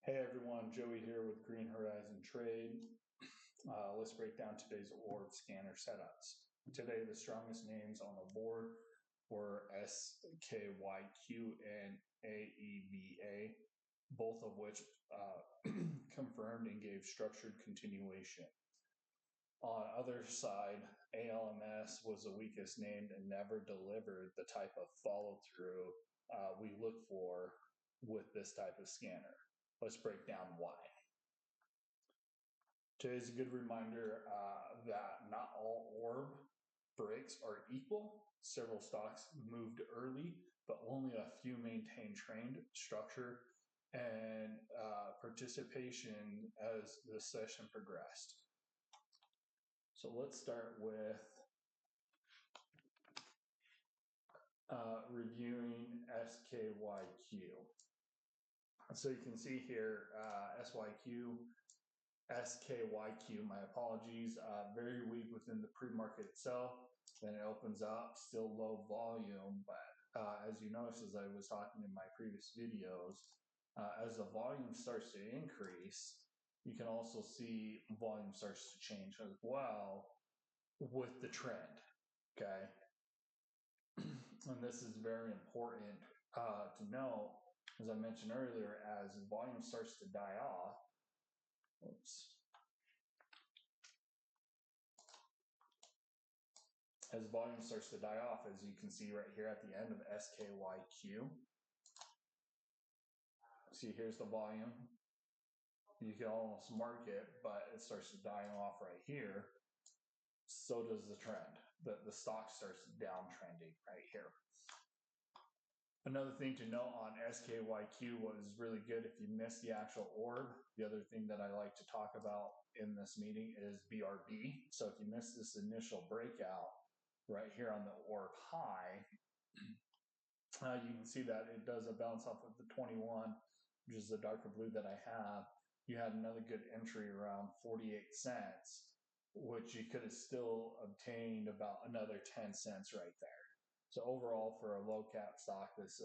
Hey everyone, Joey here with Green Horizon Trade. Let's break down today's ORB Scanner setups. Today, the strongest names on the board were SKYQ and AEVA, both of which confirmed and gave structured continuation. On other side, ALMS was the weakest named and never delivered the type of follow-through we look for with this type of scanner. Let's break down why. Today's a good reminder that not all ORB breaks are equal. Several stocks moved early, but only a few maintained trend structure and participation as the session progressed. So let's start with reviewing SKYQ. So you can see here SKYQ, my apologies, very weak within the pre-market itself. Then it opens up, still low volume, but as you noticed, as I was talking in my previous videos, as the volume starts to increase, you can also see volume starts to change as well with the trend, okay? And this is very important to know, as I mentioned earlier, as volume starts to die off, as volume starts to die off, as you can see right here at the end of SKYQ. See, here's the volume. You can almost mark it, but it starts to die off right here. So does the trend. The stock starts downtrending right here. Another thing to note on SKYQ was really good if you missed the actual orb. The other thing that I like to talk about in this meeting is BRB. So if you missed this initial breakout right here on the orb high, you can see that it does a bounce off of the 21, which is the darker blue that I have. You had another good entry around 48 cents, which you could have still obtained about another 10 cents right there. So overall, for a low cap stock, it's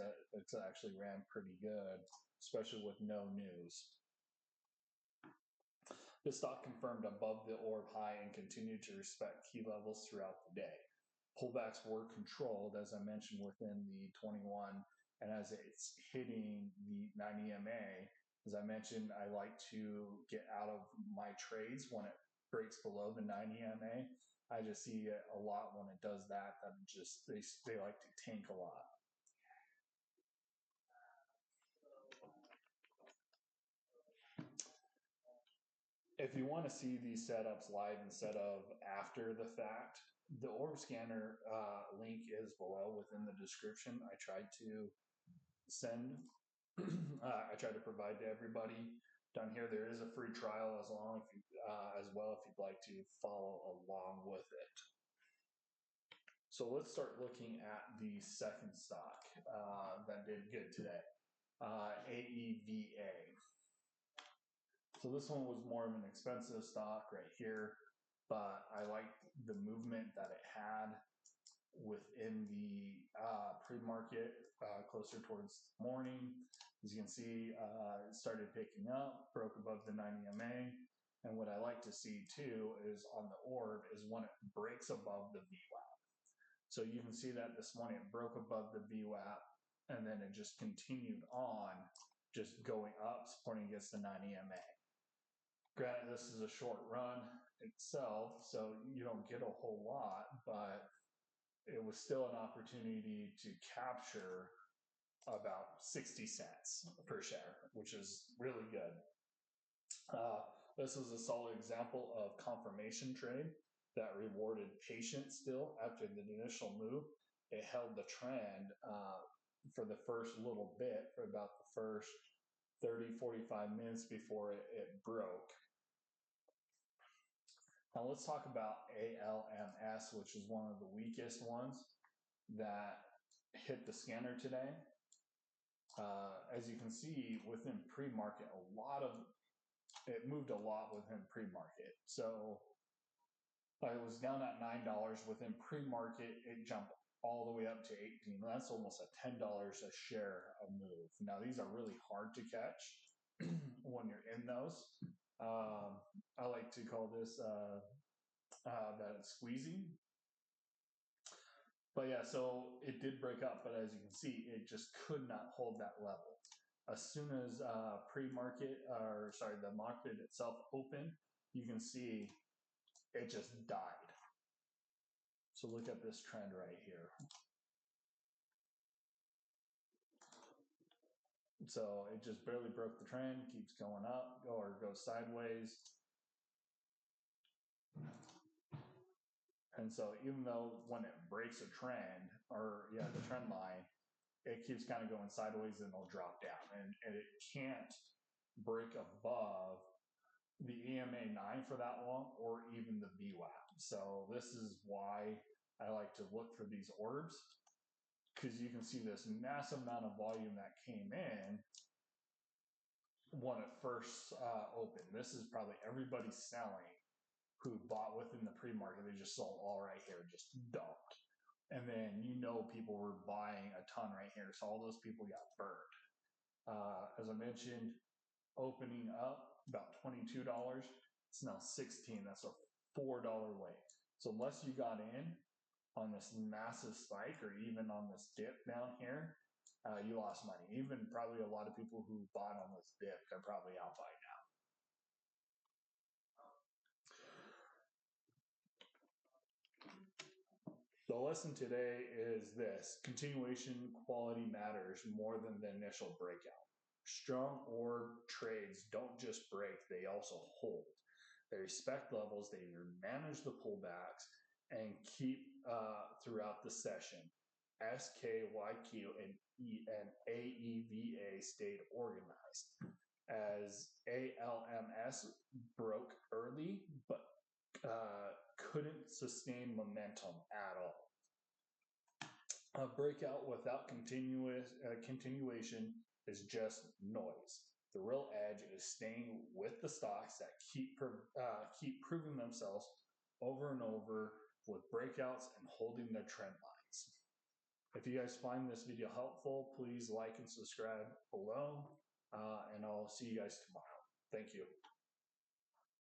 actually ran pretty good, especially with no news. The stock confirmed above the orb high and continued to respect key levels throughout the day. Pullbacks were controlled, as I mentioned, within the 21, and as it's hitting the 90 MA, as I mentioned, I like to get out of my trades when it breaks below the 90 MA. I just see it a lot when it does that, they like to tank a lot. If you want to see these setups live instead of after the fact, the ORB Scanner link is below within the description. I tried to send, I tried to provide to everybody. Down here, there is a free trial as well if you'd like to follow along with it. So let's start looking at the second stock that did good today, AEVA. So this one was more of an expensive stock right here, but I liked the movement that it had within the pre-market closer towards morning. As you can see, it started picking up, broke above the 90 MA. And what I like to see too is on the orb is when it breaks above the VWAP. So you can see that this morning it broke above the VWAP and then it just continued on, just going up, supporting against the 90 MA. Granted, this is a short run itself, so you don't get a whole lot, but it was still an opportunity to capture about 60 cents per share, which is really good. This was a solid example of confirmation trade that rewarded patience still after the initial move. It held the trend for the first little bit, for about the first 30-45 minutes before it broke. Now let's talk about ALMS, which is one of the weakest ones that hit the scanner today. As you can see, within pre-market, it moved a lot within pre-market. So it was down at $9 within pre-market. It jumped all the way up to 18. That's almost a $10 a share of move. Now these are really hard to catch when you're in those. I like to call this that it's squeezing. But yeah, so it did break up, but as you can see, it just could not hold that level. As soon as pre-market, or sorry, the market itself opened, you can see it just died. So look at this trend right here. So it just barely broke the trend, keeps going up or goes sideways. And so even though when it breaks a trend, or yeah, the trend line, it keeps kind of going sideways and it'll drop down. And it can't break above the EMA 9 for that long, or even the VWAP. So this is why I like to look for these orbs, because you can see this massive amount of volume that came in when it first opened. This is probably everybody selling who bought within the pre-market. They just sold all right here, just dumped. And then people were buying a ton right here. So all those people got burned. As I mentioned, opening up about $22. It's now $16. That's a $4 weight. So unless you got in on this massive spike or even on this dip down here, you lost money. Even probably a lot of people who bought on this dip, they're probably out by now. The lesson today is this: continuation quality matters more than the initial breakout. Strong orb trades don't just break, they also hold. They respect levels, they manage the pullbacks, and keep throughout the session. SKYQ and AEVA stayed organized, as ALMS broke early, but couldn't sustain momentum at all. A breakout without continuation is just noise. The real edge is staying with the stocks that keep proving themselves over and over with breakouts and holding their trend lines. If you guys find this video helpful, please like and subscribe below, and I'll see you guys tomorrow. Thank you.